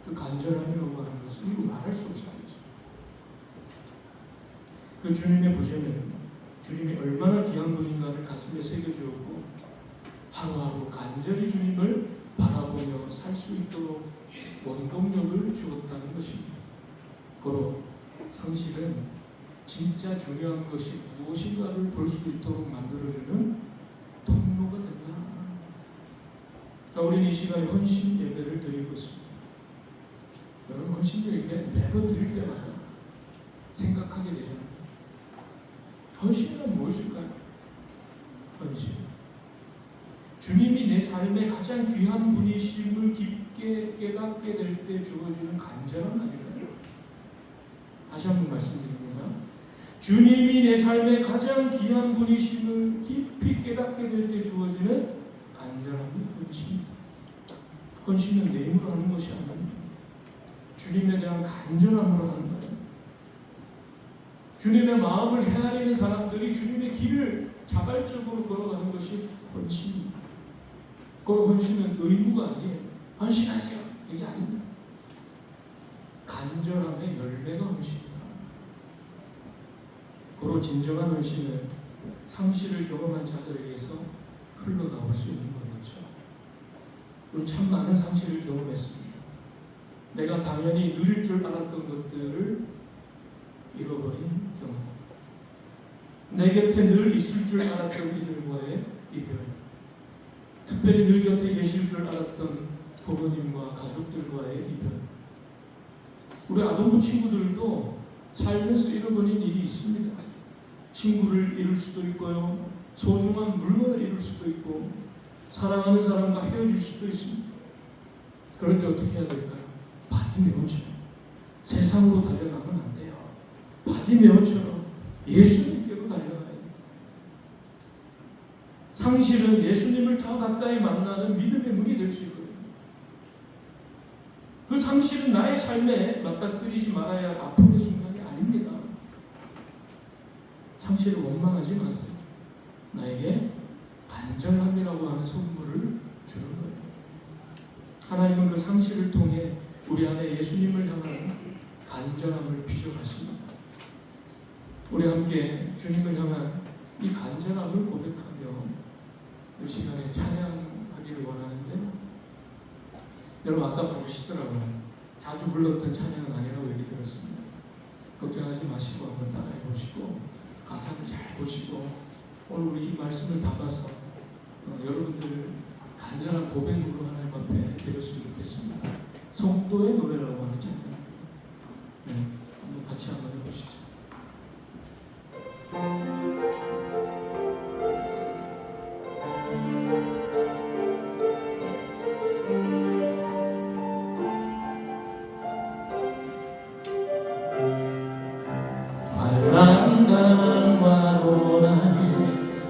그 간절함이라고 하는 것은 이거 말할 수 없어요. 그 주님의 부재는 주님이 얼마나 귀한 분인가를 가슴에 새겨주었고 하루하루 간절히 주님을 바라보며 살 수 있도록 원동력을 주었다는 것입니다. 고로 성실은 진짜 중요한 것이 무엇인가를 볼 수 있도록 만들어주는 통로가 된다. 우리는 이 시간에 헌신 예배를 드리고 있습니다. 여러분 헌신 예배 매번 드릴 때마다 생각하게 되잖아요. 헌신은 무엇일까요? 헌신. 주님이 내 삶의 가장 귀한 분이심을 깊게 깨닫게 될 때 주어지는 간절함 아닐까요? 다시 한번 말씀드립니다. 주님이 내 삶의 가장 귀한 분이심을 깊이 깨닫게 될 때 주어지는 간절함이 헌신입니다. 헌신은 내 힘으로 하는 것이 아닙니다. 주님에 대한 간절함으로 하는 거예요. 주님의 마음을 헤아리는 사람들이 주님의 길을 자발적으로 걸어가는 것이 헌신입니다. 그 헌신은 의무가 아니에요. 헌신하세요. 이게 아닙니다. 간절함의 열매가 헌신입니다. 고로 진정한 헌신은 상실을 경험한 자들에게서 흘러나올 수 있는 거겠죠. 우리 참 많은 상실을 경험했습니다. 내가 당연히 누릴 줄 알았던 것들을 잃어버린 경험. 내 곁에 늘 있을 줄 알았던 이들과의 이별. 특별히 늘 곁에 계실 줄 알았던 부모님과 가족들과의 이별. 우리 아동부 친구들도 살면서 잃어버린 일이 있습니다. 친구를 잃을 수도 있고요. 소중한 물건을 잃을 수도 있고 사랑하는 사람과 헤어질 수도 있습니다. 그럴 때 어떻게 해야 될까요? 바디메오처럼 세상으로 달려가면 안 돼요. 바디메오처럼 예수님께로 달려가야 돼요. 상실은 예수님을 더 가까이 만나는 믿음의 문이 될 수 있거든요. 그 상실은 나의 삶에 맞닥뜨리지 말아야 할 아픔의 순간이 아닙니다. 상실을 원망하지 마세요. 나에게 간절함이라고 하는 선물을 주는 거예요. 하나님은 그 상실을 통해 우리 안에 예수님을 향한 간절함을 비춰가십니다. 우리 함께 주님을 향한 이 간절함을 고백하며 이 시간에 찬양하기를 원하는데, 여러분 아까 부르시더라고요. 자주 불렀던 찬양은 아니라고 얘기 들었습니다. 걱정하지 마시고 한번 따라해 보시고 가사를 잘 보시고 오늘 우리 이 말씀을 담아서 여러분들을 간절한 고백으로 하나님 앞에 드렸으면 좋겠습니다. 성도의 노래라고 하는 찬양. 한번 같이 한번 해보시죠.
말랑말랑과 고난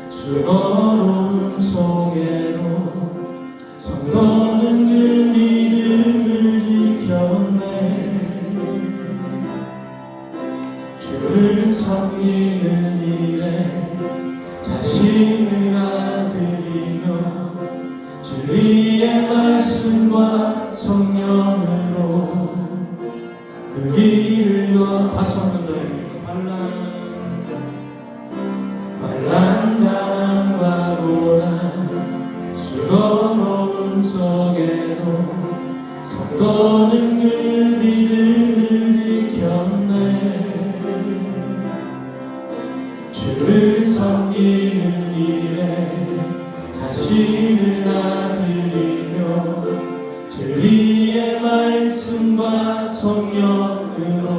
수고로운 속에도 성도는 그 믿음을 지켰네. 주를 섬기는 일에 자신을 아드리며 진리의 말씀과 성령으로 그 길을 다시 한번 더 말랑말랑과 고난 수고로움 속에도 성도는 그 믿음을 지켰네. 주를 섬기는 일에 자신을 아드리며 진리의 말씀과 성령으로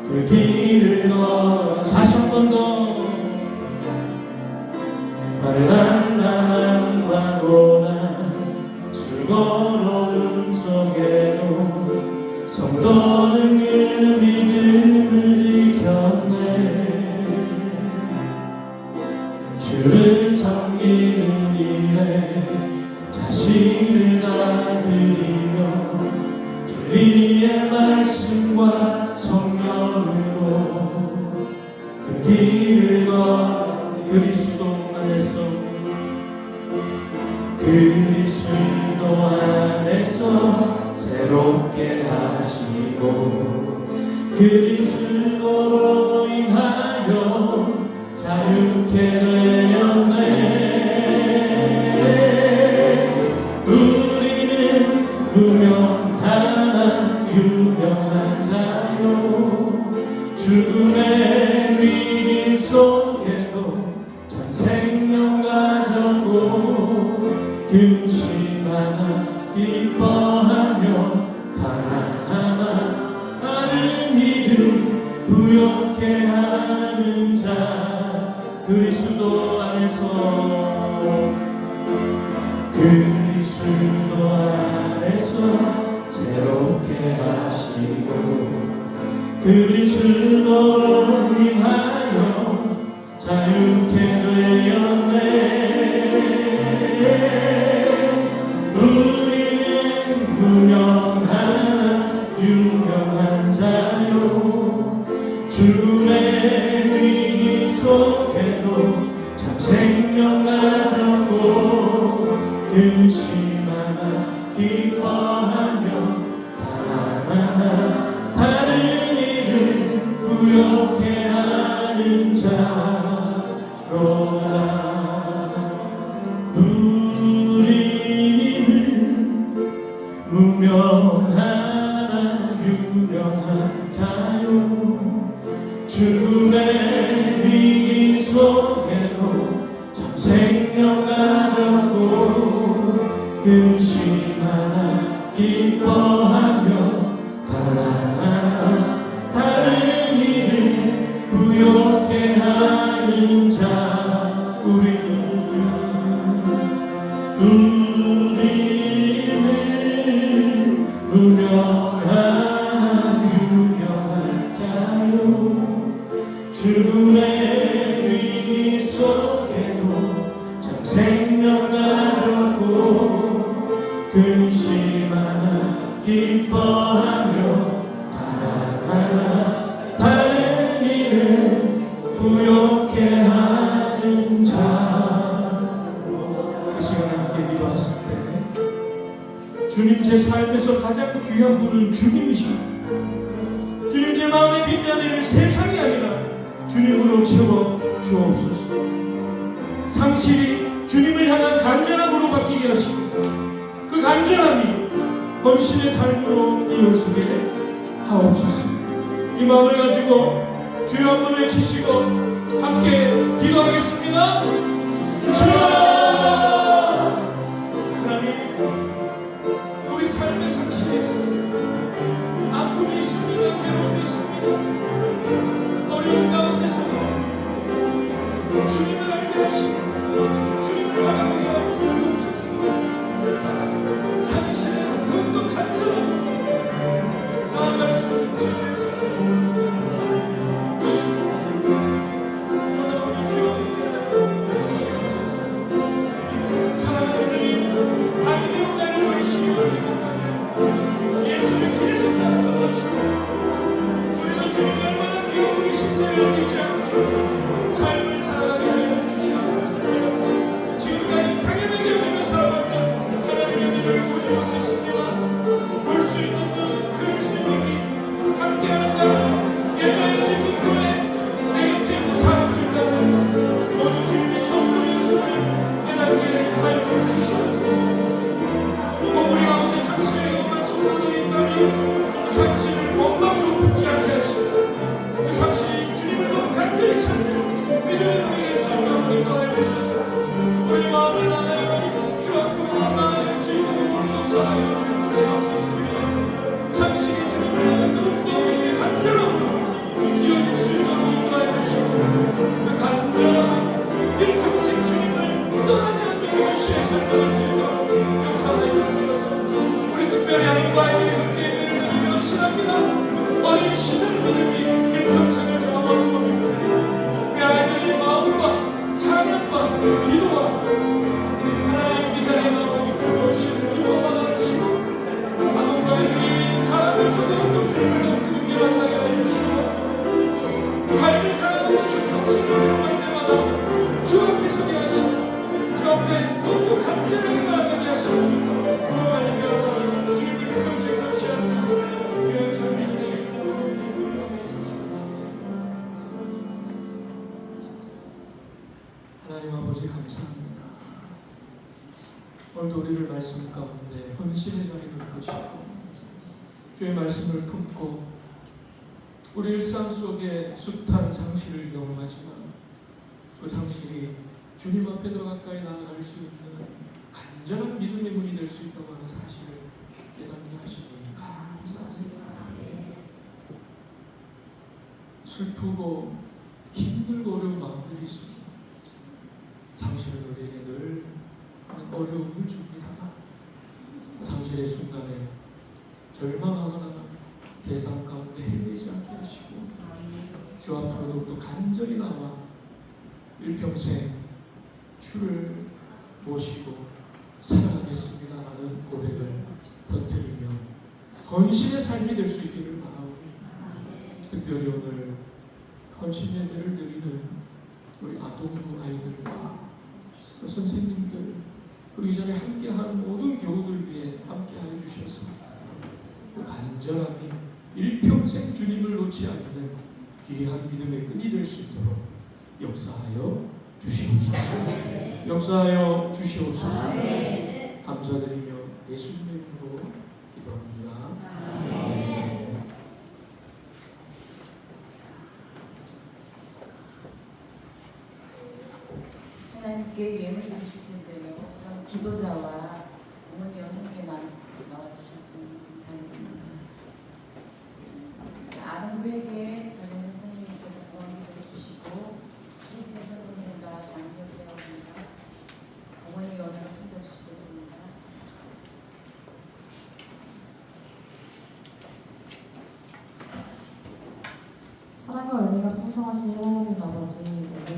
그 길을 걸어 다시 한 번 더 말랑말랑과 고난 수고로움 속에도 성도는 그 믿음을 지켰네. 주를 섬기는 일에 자신을 진리의 말씀과 성령으로 그 길을 걷 그리스도 안에서 새롭게 하시고 그리스도로 인하여 자유케 되었네. 우리는 무명하나 유명한 자요 죽음의 위기 속에도 참 생명 가졌고 근심하나 기뻐하며 가난하나 많은 이들 부욕해 하는 자 그리스도 안에서 그리스도 안에서 새롭게 하시고 그리스도로 인하여 자유케 되었네. 우리는 무명한 유명한 자요 주의 위기 속에도 참 생명 가졌고 근심하나 기뻐하며 하나하나 다른 일을 부욕해 하는 자로다. 무명하나 유명한 자요 죽음의 위기 속에도 참 생명 가졌고 근심하나 기뻐하며 하나하나 다른 일을 부욕해 하는 자 우리는 무명한 유명한 자요 죽음의 위기 속에도 참 생명 가졌고 근심하나 기뻐하며 하나하나 다른 일을 부욕해 하는 자. 이 시간에 함께 기도하실 때 주님 제 삶에서 가장 귀한 분은 주님이십니다. 주님 제 마음의 빈자리를 세상이 아니라 주님으로 채워 주옵소서. 상실이 주님을 향한 간절함으로 바뀌게 하시고 그 간절함이 헌신의 삶으로 이어지게 하옵소서. 이 마음을 가지고 주여 한번 외치시고 함께 기도하겠습니다. 주여 우리 삶의 상실이 있습니다. 아픔이 있습니다. 괴로움이 있습니다. 어려운 가운데서도 주님을 알게 하시고 주님을 바라보게 하고 주옵소서. 상실에 더욱더 간절하고 나의 말씀을 전해서 하나님의 주님께 주시옵소서. 사랑하는 주님 하나님의 나를 보이시기 원합니다. 예수를 그리스도 따르는 것처럼 우리도 주님이 얼마나 귀한 분이신지를 느끼지 않고 삶을 살아가게 하여 주시옵소서. 지금까지 당연하게 여기며 살아왔던 하나님의 은혜를 보지 못했습니다. 볼 수 있는 눈, 들을 수 있는 귀, 함께하는 가정, 예배할 수 있는 교회, 내 곁에 있는 사람들까지 모두 주님의 선물이었음을 깨닫게 하여 주시옵소서. 우리 가운데 상실에 임한 성도들이 있다니 그 상실을 원망으로 붙지 않게 하시고 그 상실이 주님을 너무 간절히 찾는 믿음의 우리 예수 가운데 인도하여 주셔서 우리 마음을 다하여 주 앞으로 나아갈 수 있도록 역사하여 주시옵소서. 상실이 주님을 향한 그런 우리의 간절함으로 이어질 수 있도록 인도하여 주시고 그 간절함은 일평생 주님을 떠나지 않는 유시의 삶을 할 수 있도록 역사하여 주셔서 우리 특별히 아이과 아이들이 함께 예배를 드리며 신합니다. 어린 신을 믿음이 일평생을 정함하는 겁니다. 우리 아이들의 마음과 찬양과 기도와 하나님 이 자리에 나오니 신을 기뻐 받아주시고 아동과 아이들이 자라 주의 말씀을 품고 우리 일상 속에 숱한 상실을 경험하지만 그 상실이 주님 앞에 더 가까이 나아갈 수 있는 간절한 믿음의 문이 될 수 있다고 하는 사실을 깨닫게 하시니 감사합니다. 슬프고 힘들고 어려운 마음들이 있습니다. 상실은 우리에게 늘 어려움을 줍니다. 상실의 순간에 절망하거나 계산 가운데 헤매지 않게 하시고 주 앞으로 더욱더 간절히 나와 일평생 주를 모시고 살아가겠습니다라는 고백을 터뜨리며 헌신의 삶이 될 수 있기를 바라옵니다. 특별히 오늘 헌신 예배를 드리는 우리 아동부 아이들과 선생님들 그리고 이 자리에 함께하는 모든 교우들 위해 함께하여 주셔서 그 간절함이 일평생 주님을 놓지 않는 귀한 믿음의 끈이 될 수 있도록 역사하여 주시옵소서. 역사하여 주시옵소서. 감사드리며 예수님의 이름으로 기도합니다.
하나님께 예물 드리실 텐데요. 우선 기도자와 어머니와 함께 나와주셨으면 감사하겠습니다. 아동부에게 전현 선생님께서 보안기도 해주시고 진진의 선생님과 장효세 어머니가 어머니 연을 섬겨주시겠습니다.
사랑과 은혜가 풍성하신 하나님 아버지,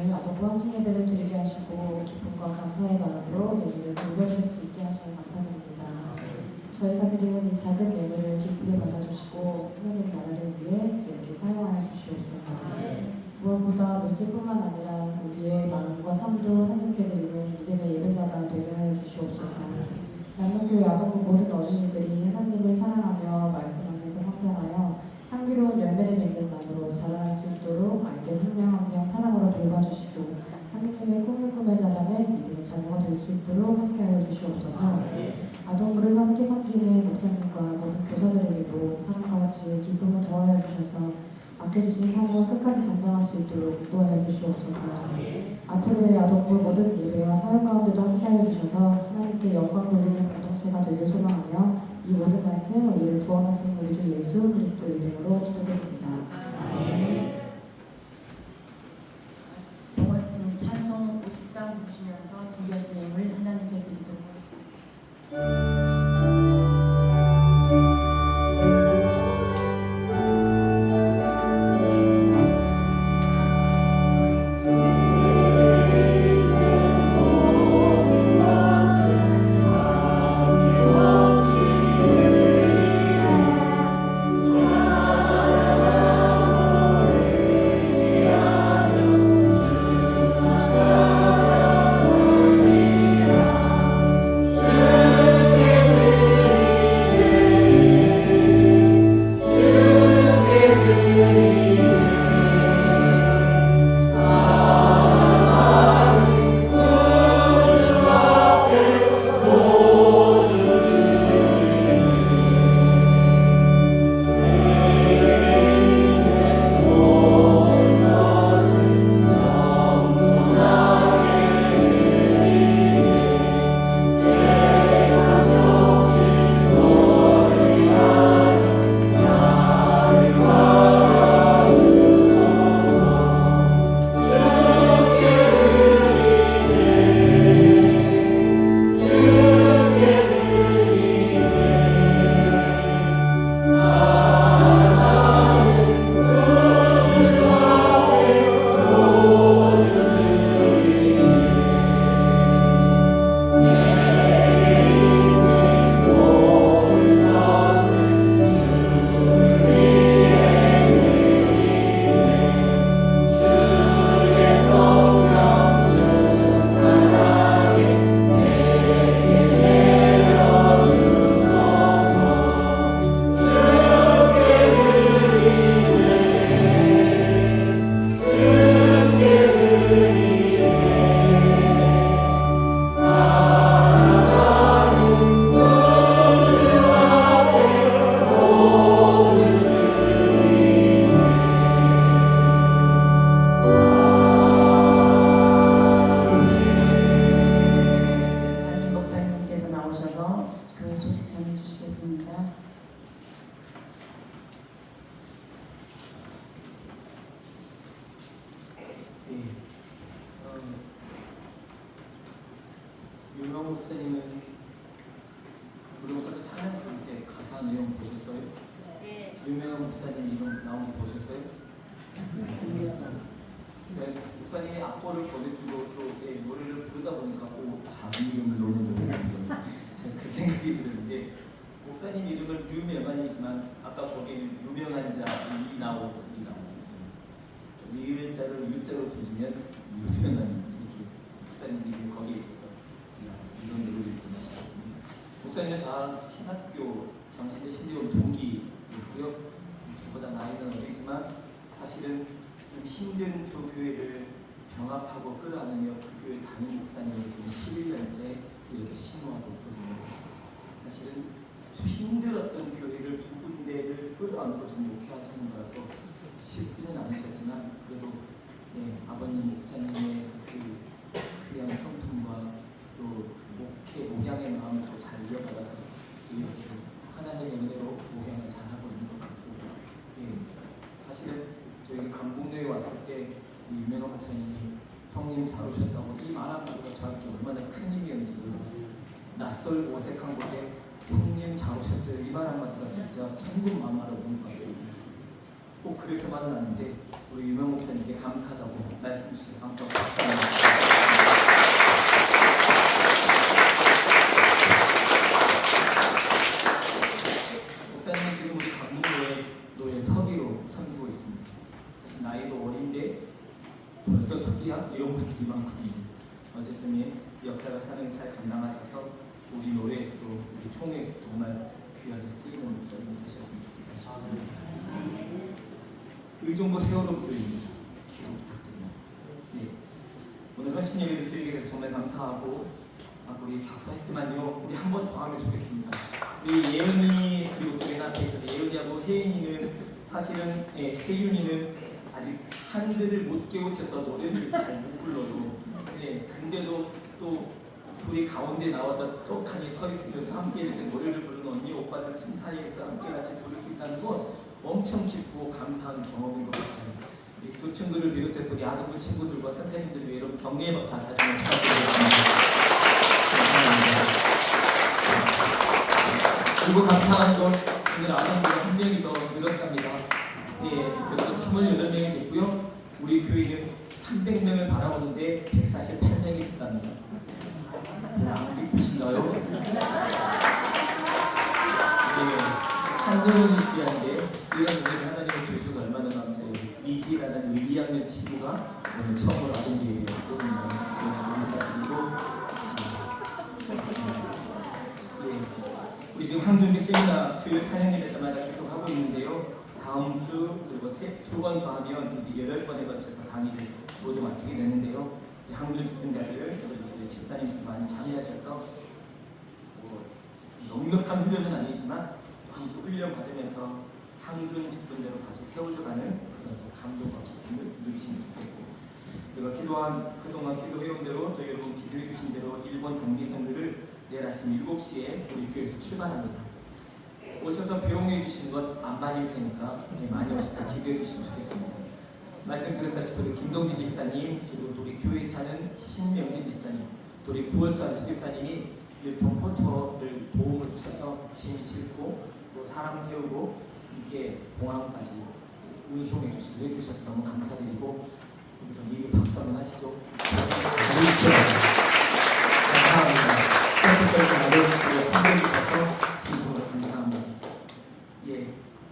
오늘 아동부 헌신 예배를 드리게 하시고 기쁨과 감사의 마음으로 예물을 돌려드릴 수 있게 하시니 감사드립니다. 저희가 드리는 이 작은 예물을 기쁘게 받아주시고 하나님 나라를 위해 귀하게 사용하여 주시옵소서. 무엇보다 물질뿐만 아니라 우리의 마음과 삶도 하나님께 드리는 믿음의 예배자가 되게 하여 주시옵소서. 남문교회 아동부 모든 어린이들이 하나님을 사랑하며 말씀하면서 성장하여 향기로운 열매를 맺는 마음으로 자라날 수 있도록 아이들 한 명 한 명 사랑으로 돌봐주시고 하나님의 꿈을 꾸며 자라는 믿음의 자녀가 될 수 있도록 함께하여 주시옵소서. 아동부를 함께 섬기는 목사님과 모든 교사들에게도 사랑과 지혜, 기쁨을 더하여 주셔서 맡겨주신 사명을 끝까지 감당할 수 있도록 인도하여 주시옵소서. 앞으로의 아동부 모든 예배와 사역 가운데도 함께하여 주셔서 하나님께 영광 돌리는 공동체가 되길 소망하며 이 모든 말씀 우리를 구원하신 우리 주 예수 그리스도 이름으로 기도드립니다.
어머니는 찬송 50장 보시면서 준비하신 예물 하나님께 드리도록 하겠습니다.
주
목사님은 우리 목사님 찬양 부를 때 가사 내용 보셨어요? 네. 유명한 목사님 이름 나온 거 보셨어요? 네. 목사님이 악보를 보내주고 또 노래를 부르다 보니까 자기 이름을 놓는 노래를 부르는 제가 그 생각이 드는데 목사님 이름은 류명환이지만 아까 거기는 유명한 자이 나오죠. 리을자를 유자로 돌리면 유명한 이렇게 목사님 이름이 거기에 있어서 이런 노래를 읽구나 싶었습니다. 목사님은 저 신학교 장신대 신대원 동기였고요. 저보다 나이는 어리지만 사실은 좀 힘든 두 교회를 병합하고 끌어안으며 그 교회 담임 목사님을 지금 11년째 이렇게 심호하고 있거든요. 사실은 좀 힘들었던 교회를 두 군데를 끌어안고 좀 목회하시는 거라서 쉽지는 않으셨지만 그래도 아버님 목사님의 그 귀한 성품과 또 그 목양의 마음을 잘 이어받아서 이렇게 하나님의 은혜로 목양을 잘하고 있는 것 같고 사실은 저희 강북로에 왔을 때 유명한 목사님이 형님 잘 오셨다고 이 말 한마디가 저한테 얼마나 큰 힘이었는지 몰라요. 낯설고 어색한 곳에 형님 잘 오셨어요 이 말 한마디가 진짜 천군만마를 오는 것 같아요. 꼭 그래서만은 아닌데 우리 유명 목사님께 감사하다고 말씀 주시고 감사합니다. 목사님은 지금 우리 강북로에 서기로 섬기고 있습니다. 사실 나이도 어린데 벌써 서기야? 이런 분들이 많거든요. 어쨌든 역할과 사명을 잘 감당하셔서 우리 노래에서도 우리 총회에서도 정말 귀하게 쓰이는 목사님이 되셨으면 좋겠다 싶습니다. 의정부 세월호 교회입니다. 기도 부탁드립니다. 오늘 헌신 예배를 드리게 돼서 정말 감사하고 우리 박수했지만요 우리 한 번 더 하면 좋겠습니다. 우리 예은이 그리고 또 맨 앞에 있어요. 예은이하고 혜인이는 사실은 혜윤이는 아직 한글을 못 깨우쳐서 노래를 잘 못 불러요. 근데도 또 둘이 가운데 나와서 떡하니 서 있으면서 함께 이렇게 노래를 부르는 언니 오빠들 팀 사이에서 함께 같이 부를 수 있다는 건 엄청 기쁘고 감사한 경험인 것 같아요. 이 두 친구를 비롯해서 우리 아동부 친구들과 선생님들 위해 여러분 격려의 박수 다시 한번 부탁드리겠습니다. 그리고 감사한 건 오늘 아동부가 한 명이 더 늘었답니다. 그래서 28명이 됐고요. 우리 교회는 300명을 바라보는데 148명이 됐답니다. 안 기쁘신가요? 한정원이 귀한데 이런 은혜를 하나님이 주시고 얼마나 감사해요. 미지라는 우리 2학년 친구가 오늘 처음으로 아동교회에 왔거든요. 감사드리고 우리 지금 황준기 세미나 주일 찬양 예배 때마다 계속 하고 있는데요. 다음 주 그리고 두 번 더 하면 이제 8번에 걸쳐서 강의를 모두 마치게 되는데요. 황준 집행자들 그리고 집사님들 많이 참여하셔서 넉넉한 훈련은 아니지만 함께 훈련 받으면서 항준 직분대로 다시 세워져가는 그런 감동과 기쁨을 누리시면 좋겠고 그리고 그동안 기도해온 대로 또 여러분 기도해 주신 대로 일본 단기 선교를 내일 아침 7시에 우리 교회에서 출발합니다. 오셔서 배웅해 주시는 것 안 많을 테니까 많이 오셔서 기도해 주시면 좋겠습니다. 말씀드렸다시피 우리 김동진 집사님 그리고 또 우리 교회 차는 신명진 집사님 또 우리 구월수 안수 집사님이 동포터를 도움을 주셔서 짐 싣고 또 사람 태우고 이렇게 공항까지 운송해 주시고 해주셔서 너무 감사드리고 우리 미리 박수 한번 하시죠. 감사합니다. 선택적으로 알려주시고 선배해 주셔서 진심으로 감사합니다.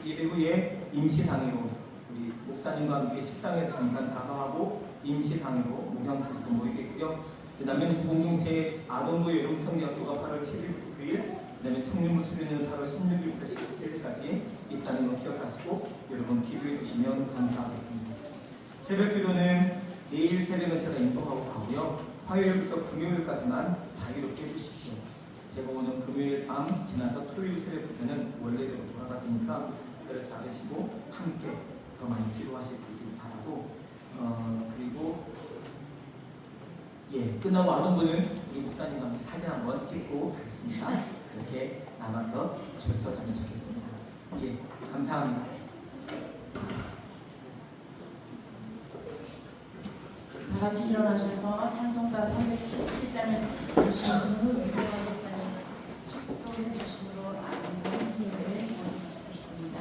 예배 후에 임시당회로 우리 목사님과 함께 식당에서 잠깐 다가하고 임시당회로 목양실에서 모이겠고요. 남면에서 공동체 아동부 여름 성경학교가 8월 7일부터 9일 그 다음에 청년부 수련회는 8월 16일부터 17일까지 있다는 거 기억하시고 여러분 기도해 주시면 감사하겠습니다. 새벽 기도는 내일 새벽은 제가 인도하고 가고요. 화요일부터 금요일까지만 자유롭게 해주십시오. 제가 오늘 금요일 밤 지나서 토요일 새벽부터는 원래대로 돌아가니까 그렇게 알으시고 함께 더 많이 기도하실 수 있기를 바라고 그리고 끝나고 아동부는 우리 목사님과 함께 사진 한번 찍고 가겠습니다. 그렇게 남아서 줄 서주면 좋겠습니다. 감사합니다.
다 같이 일어나셔서 찬송가 317장을 부르신 후 유명한 목사님 축도해 주심으로 아름다운 신예배를 마치겠습니다.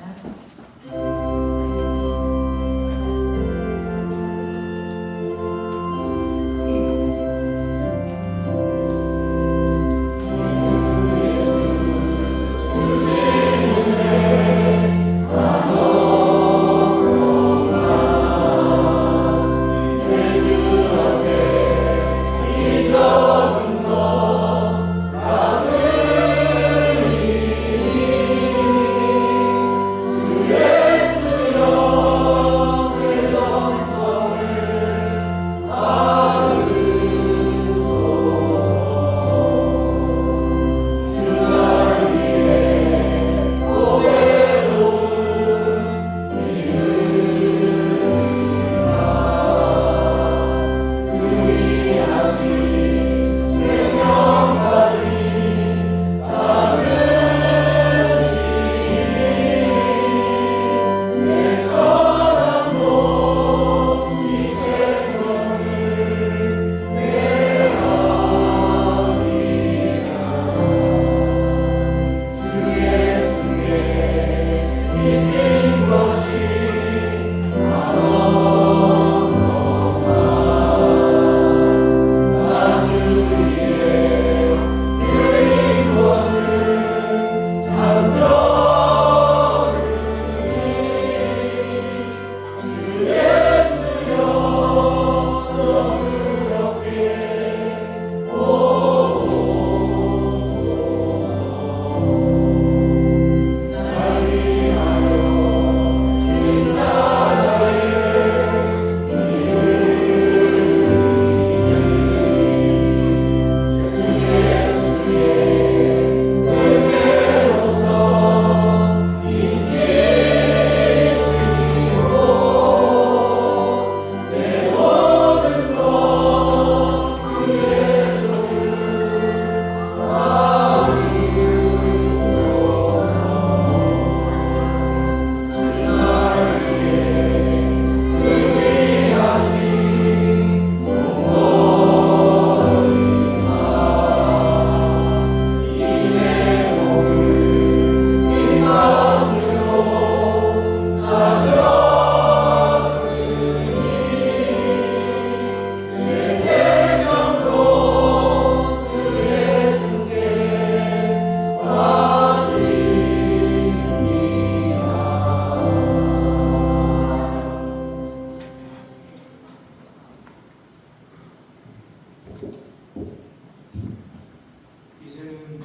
이제는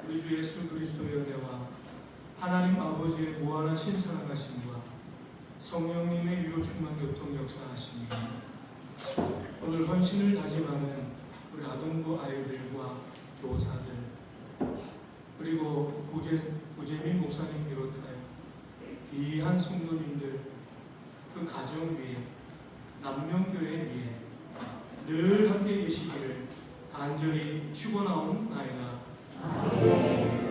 우리 주 예수 그리스도의 은혜와 하나님 아버지의 무한하신 사랑하심과 성령님의 위로 충만 교통 역사하심과 오늘 헌신을 다짐하는 우리 아동부 아이들과 교사들 그리고 구재민 목사님 비롯하여 귀한 성도님들 그 가정 위에 남명교회 위에 늘 함께 계시기를 간절히 축원하옵나이다. 아멘.